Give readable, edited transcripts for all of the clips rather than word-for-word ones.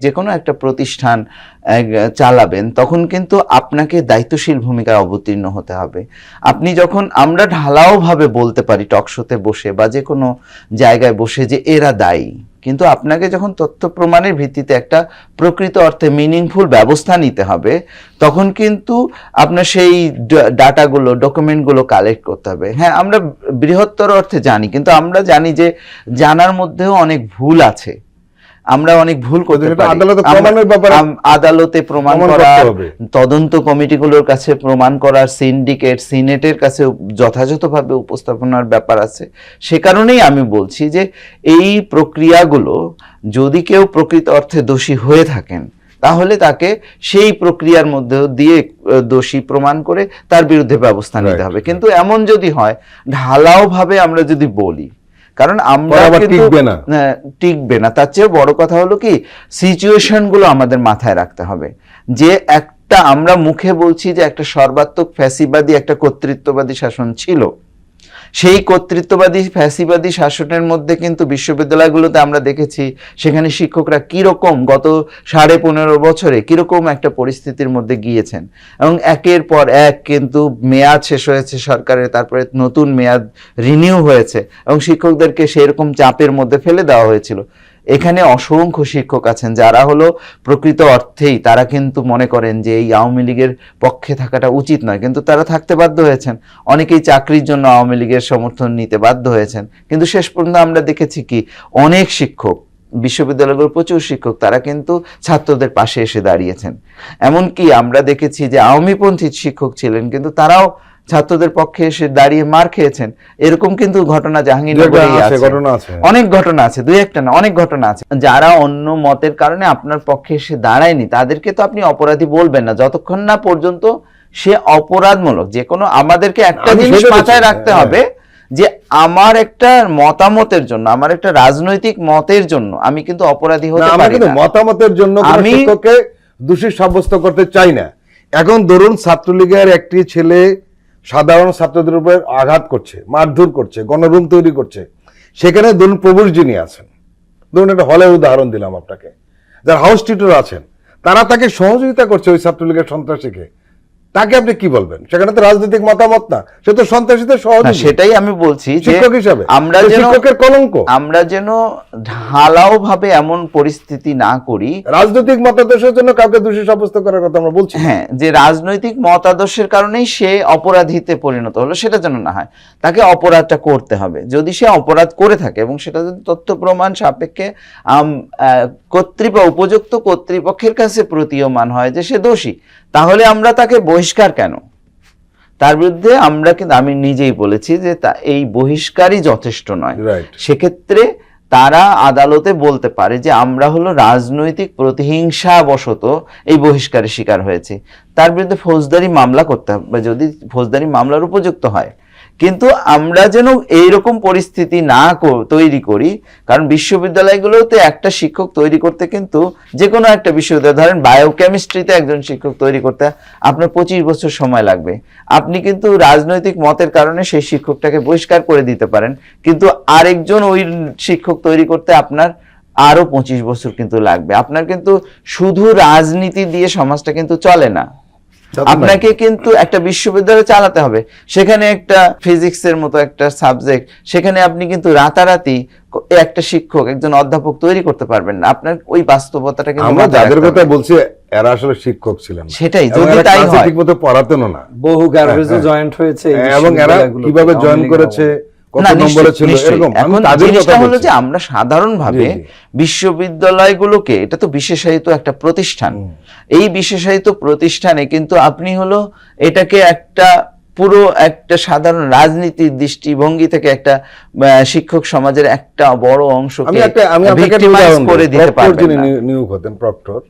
যে কোনো একটা প্রতিষ্ঠান চালাবেন তখন কিন্তু আপনাকে দায়িত্বশীল ভূমিকায় অবতীর্ণ হতে হবে। আপনি যখন আমরা ঢালাওভাবে বলতে পারি টকশোতে বসে বা যে কোনো জায়গায় বসে যে এরা দায়ী, কিন্তু আপনাকে যখন তথ্য প্রমাণের ভিত্তিতে একটা প্রকৃত অর্থে মিনিংফুল ব্যবস্থা নিতে হবে তখন কিন্তু আপনার সেই ডাটাগুলো ডকুমেন্টগুলো কালেক্ট করতে হবে। হ্যাঁ, আমরা বৃহত্তর অর্থে জানি, কিন্তু আমরা জানি যে জানার মধ্যেও অনেক ভুল আছে, আমরা অনেক ভুল করতে পারি। আদালতে প্রমাণ করা, তদন্ত কমিটিগুলোর কাছে প্রমাণ করার, সিনেটের কাছে যথাযথভাবে উপস্থাপনার ব্যাপার আছে। সে কারণেই আমি বলছি যে এই প্রক্রিয়াগুলো যদি কেউ প্রকৃত অর্থে দোষী হয়ে থাকেন তাহলে তাকে সেই প্রক্রিয়ার মধ্যে দিয়ে দোষী প্রমাণ করে তার বিরুদ্ধে ব্যবস্থা নিতে হবে। কিন্তু এমন যদি হয় ঢালাও ভাবে আমরা যদি বলি, কারণ আমরা টিকবে না। তার চেয়ে বড় কথা হলো কি, সিচুয়েশন গুলো আমাদের মাথায় রাখতে হবে। যে একটা আমরা মুখে বলছি যে একটা সর্বাত্মক ফ্যাসিবাদী একটা কর্তৃত্ববাদী শাসন ছিল, সেই কর্তৃত্ববাদী ফ্যাসিবাদী শাসনের মধ্যে কিন্তু বিশ্ববিদ্যালয়গুলোতে আমরা দেখেছি সেখানে শিক্ষকরা কিরকম গত 15.5 বছরে কিরকম একটা পরিস্থিতির মধ্যে গিয়েছেন, এবং একের পর এক কিন্তু মেয়াদ শেষ হয়েছে সরকারের, তারপরে নতুন মেয়াদ রিনিউ হয়েছে এবং শিক্ষকদেরকে সেরকম চাপের মধ্যে ফেলে দেওয়া হয়েছিল। এখানে অসংখ্য শিক্ষক আছেন যারা হলো প্রকৃত অর্থেই তারা কিন্তু মনে করেন যে এই আওয়ামী লীগের পক্ষে থাকাটা উচিত নয়, কিন্তু তারা থাকতে বাধ্য হয়েছেন। অনেকেই চাকরির জন্য আওয়ামী লীগের সমর্থন নিতে বাধ্য হয়েছেন, কিন্তু শেষ পর্যন্ত আমরা দেখেছি কি অনেক শিক্ষক, বিশ্ববিদ্যালয়গুলোর প্রচুর শিক্ষক তারা কিন্তু ছাত্রদের পাশে এসে দাঁড়িয়েছেন। এমনকি আমরা দেখেছি যে আওয়ামীপন্থী শিক্ষক ছিলেন কিন্তু তারাও ছাত্রদের পক্ষে এসে দাঁড়িয়ে মার খেয়েছেন। এরকম কিন্তু ঘটনা জাহাঙ্গীরনগরেই আছে, অনেক ঘটনা আছে, দুই একটা না অনেক ঘটনা আছে। যারা অন্য মতের কারণে আপনার পক্ষে এসে দাঁড়ায়নি তাদেরকে তো আপনি অপরাধী বলবেন না যতক্ষণ না পর্যন্ত সে অপরাধমূলক যে কোনো। আমাদেরকে একটা জিনিস মাথায় রাখতে হবে যে আমার একটা মতামতের জন্য, আমার একটা রাজনৈতিক মতের জন্য আমি কিন্তু অপরাধী হতে পারি না। মতামতের জন্য আমি শিক্ষককে দোষী সাব্যস্ত করতে চাই না। এখন ধরুন ছাত্রলীগের একটি ছেলে সাধারণ ছাত্রদের উপর আঘাত করছে, মারধর করছে, গণরুম তৈরি করছে, সেখানে ধরুন প্রভুর যিনি আছেন, ধরুন একটা হলের উদাহরণ দিলাম আপনাকে, যারা হাউস টিউটর আছেন তারা তাকে সহযোগিতা করছে ওই ছাত্রলীগের সন্ত্রাসীকে, তাকে আপনি কি বলবেন? সেখানে তো রাজনৈতিক মতামত না, সে তো সন্ত্রাসীদের সহযোগী। সেটাই আমি বলছি শিক্ষক হিসাবে আমরা শিক্ষকের কলঙ্ক, আমরা যেন ঢালাও ভাবে এমন পরিস্থিতি না করি। রাজনৈতিক মতাদর্শের জন্য কাউকে দোষী সাব্যস্ত করার কথা আমরা বলছি, হ্যাঁ, যে রাজনৈতিক মতাদর্শের কারণেই সে অপরাধীতে পরিণত হলো সেটা যেন না হয়। তাকে অপরাধটা করতে হবে যদি সে অপরাধ করে থাকে, এবং সেটা যদি তথ্য প্রমাণ সাপেক্ষে উপযুক্ত কর্তৃপক্ষের কাছে প্রতীয়মান হয় যে সে দোষী, তাহলে আমরা তাকে বহিষ্কার কেন? তার বিরুদ্ধে আমরা কিন্তু আমি নিজেই বলেছি যে এই বহিষ্কারই যথেষ্ট নয়। সেক্ষেত্রে তারা আদালতে বলতে পারে যে আমরা হলো রাজনৈতিক প্রতিহিংসা বশত এই বহিষ্কারের শিকার হয়েছে, তার বিরুদ্ধে ফৌজদারি মামলা করতে হবে যদি ফৌজদারি মামলার উপযুক্ত হয়। কিন্তু আমরা যেন এইরকম পরিস্থিতি না তৈরি করি, কারণ বিশ্ববিদ্যালয়গুলোতে একটা শিক্ষক তৈরি করতে কিন্তু যে কোনো একটা বিশ্ববিদ্যালয়, ধরেন বায়োকেমিস্ট্রিতে একজন শিক্ষক তৈরি করতে আপনার 25 বছর সময় লাগবে। আপনি কিন্তু রাজনৈতিক মতের কারণে সেই শিক্ষকটাকে বহিষ্কার করে দিতে পারেন, কিন্তু আরেকজন ওই শিক্ষক তৈরি করতে আপনার আরো 25 বছর কিন্তু লাগবে। আপনার কিন্তু শুধু রাজনীতি দিয়ে সমাজটা কিন্তু চলে না, আপনাকে কিন্তু একটা বিশ্ববিদ্যালয় চালাতে হবে। সেখানে একটা ফিজিক্সের মতো একটা সাবজেক্ট, সেখানে আপনি কিন্তু রাতারাতি একটা শিক্ষক একজন অধ্যাপক তৈরি করতে পারবেন না। আপনার ওই বাস্তবতাটা কিন্তু আমরা যাদের কথা বলছি এরা আসলে শিক্ষক ছিলেন, সেটাই যদি তাই হয় ঠিকমতো পড়াতেন না, বহু গ্যারেজে জয়েন্ট হয়েছে, এবং এরা কিভাবে জয়েন করেছে, আমরা সাধারণভাবে বিশ্ববিদ্যালয়গুলোকে, এটা তো বিশেষায়িত একটা প্রতিষ্ঠান, এই বিশেষায়িত প্রতিষ্ঠানে কিন্তু আপনি হলো এটাকে একটা পুরো একটা সাধারণ রাজনীতির দৃষ্টিভঙ্গি থেকে একটা শিক্ষক সমাজের একটা বড় অংশকে করে দিতে পারবেন না। নিয়োগ হতেন প্রক্টর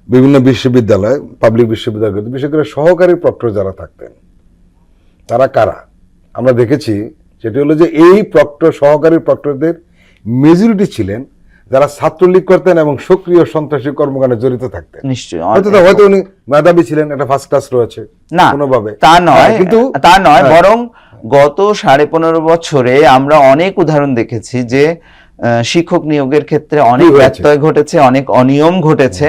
বিভিন্ন বিশ্ববিদ্যালয়, পাবলিক বিশ্ববিদ্যালয়, বিশেষ করে সহকারী প্রক্টর যারা থাকতেন তারা কারা আমরা দেখেছি, সেটি হলো যে এই প্রক্টর সহকারী প্রক্টরদের মেজরিটি ছিলেন যারা ছাত্রলীগ করতেন এবং সক্রিয় সন্ত্রাসী কর্মকাণ্ডে জড়িত থাকতেন। নিশ্চয়ই হয়তো উনি মেধাবী ছিলেন, একটা ফার্স্ট ক্লাস রয়েছে না, কোনোভাবে তা নয়, কিন্তু তা নয়, বরং গত 15.5 বছরে আমরা অনেক উদাহরণ দেখেছি যে শিক্ষক নিয়োগের ক্ষেত্রে অনেক কি হয়েছে? ব্যত্যয় ঘটেছে, অনেক অনিয়ম ঘটেছে।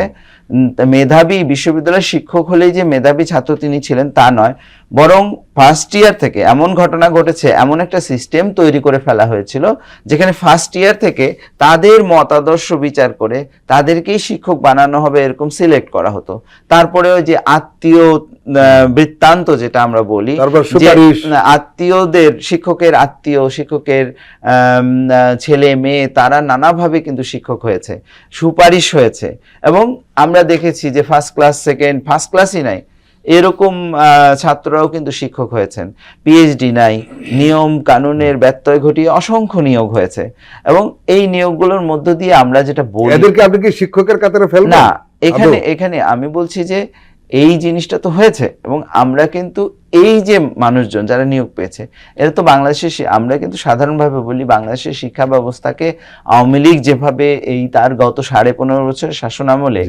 মেধাবী বিশ্ববিদ্যালয়ের শিক্ষক হলেই যে মেধাবী ছাত্র তিনি ছিলেন তা নয়, বরং ফার্স্ট ইয়ার থেকে এমন ঘটনা ঘটেছে, এমন একটা সিস্টেম তৈরি করে ফেলা হয়েছিল যেখানে ফার্স্ট ইয়ার থেকে তাদের মতাদর্শ বিচার করে তাদেরকেই শিক্ষক বানানো হবে এরকম সিলেক্ট করা হতো। তারপরে ওই যে আত্মীয় বৃত্তান্ত যেটা আমরা বলি, তারপর যে সুপারিশ। আত্মীয়দের, শিক্ষকের আত্মীয়, শিক্ষকের ছেলে মেয়ে, তারা নানাভাবে কিন্তু শিক্ষক হয়েছে, সুপারিশ হয়েছে। এবং আমরা দেখেছি যে ফার্স্ট ক্লাসই নাই এরকম ছাত্ররাও কিন্তু শিক্ষক হয়েছেন, পিএইচডি নাই, নিয়ম কানুনের ব্যত্যয় ঘটিয়ে অসংখ্য নিয়োগ হয়েছে। এবং এই নিয়োগগুলোর মধ্য দিয়ে আমরা যেটা বলি, এদেরকে আপনি কি শিক্ষকের কাতারে ফেলবেন না, এখানে আমি বলছি যে এই জিনিসটা তো হয়েছে, এবং আমরা কিন্তু এই যে মানুষজন যারা নিয়োগ পেয়েছে এরা তো বাংলাদেশের, আমরা কিন্তু সাধারণভাবে বলি বাংলাদেশের শিক্ষা ব্যবস্থাকে আওয়ামী লীগ যেভাবে এই তার গত 15.5 বছরের শাসন আমলে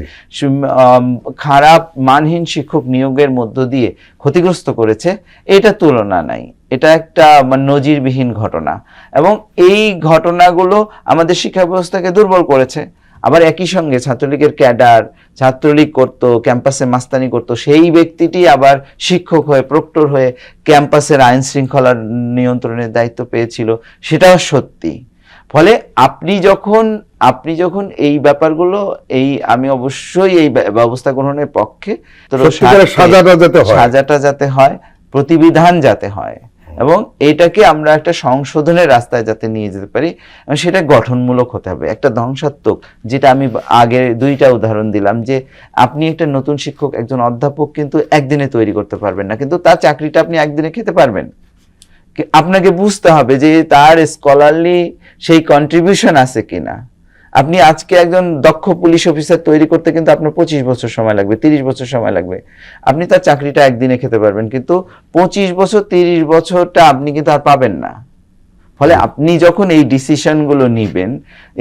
খারাপ মানহীন শিক্ষক নিয়োগের মধ্য দিয়ে ক্ষতিগ্রস্ত করেছে, এটা তুলনা নাই। এটা একটা নজিরবিহীন ঘটনা, এবং এই ঘটনাগুলো আমাদের শিক্ষা ব্যবস্থাকে দুর্বল করেছে। আবার একই সঙ্গে ছাত্রলীগের ক্যাডার, ছাত্রলীগ করতো, ক্যাম্পাসে মাস্তানি করতো, সেই ব্যক্তিটি আবার শিক্ষক হয়ে, প্রক্টর হয়ে ক্যাম্পাসের আইন শৃঙ্খলার নিয়ন্ত্রণের দায়িত্ব পেয়েছিল, সেটাও সত্যি। ফলে আপনি যখন এই ব্যাপারগুলো, আমি অবশ্যই এই ব্যবস্থা গ্রহণের পক্ষে, সাজাটা যাতে হয়, প্রতিবিধান যাতে হয়, এবং এটাকে আমরা একটা সংশোধনের রাস্তায় যাতে নিয়ে যেতে পারি, এবং সেটা গঠনমূলক হতে হবে। একটা ধ্বংসাত্মক, যেটা আমি আগে 2টা উদাহরণ দিলাম, যে আপনি একটা নতুন শিক্ষক, একজন অধ্যাপক কিন্তু একদিনে তৈরি করতে পারবেন না, কিন্তু তার চাকরিটা আপনি একদিনে খেতে পারবেন। আপনাকে বুঝতে হবে যে তার স্কলারলি সেই কন্ট্রিবিউশন আছে কিনা। আপনি আজকে একজন দক্ষ পুলিশ অফিসার তৈরি করতে কিন্তু আপনার 25 বছর সময় লাগবে, 30 বছর সময় লাগবে, আপনি তার চাকরিটা একদিনে খেতে পারবেন, কিন্তু 25 বছর 30 বছরটা আপনি কিন্তু আর পাবেন না। ফলে আপনি যখন এই ডিসিশনগুলো নিবেন,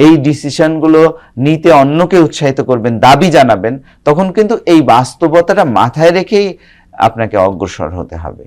এই ডিসিশনগুলো নিতে অন্যকে উৎসাহিত করবেন, দাবি জানাবেন, তখন কিন্তু এই বাস্তবতাটা মাথায় রেখেই আপনাকে অগ্রসর হতে হবে।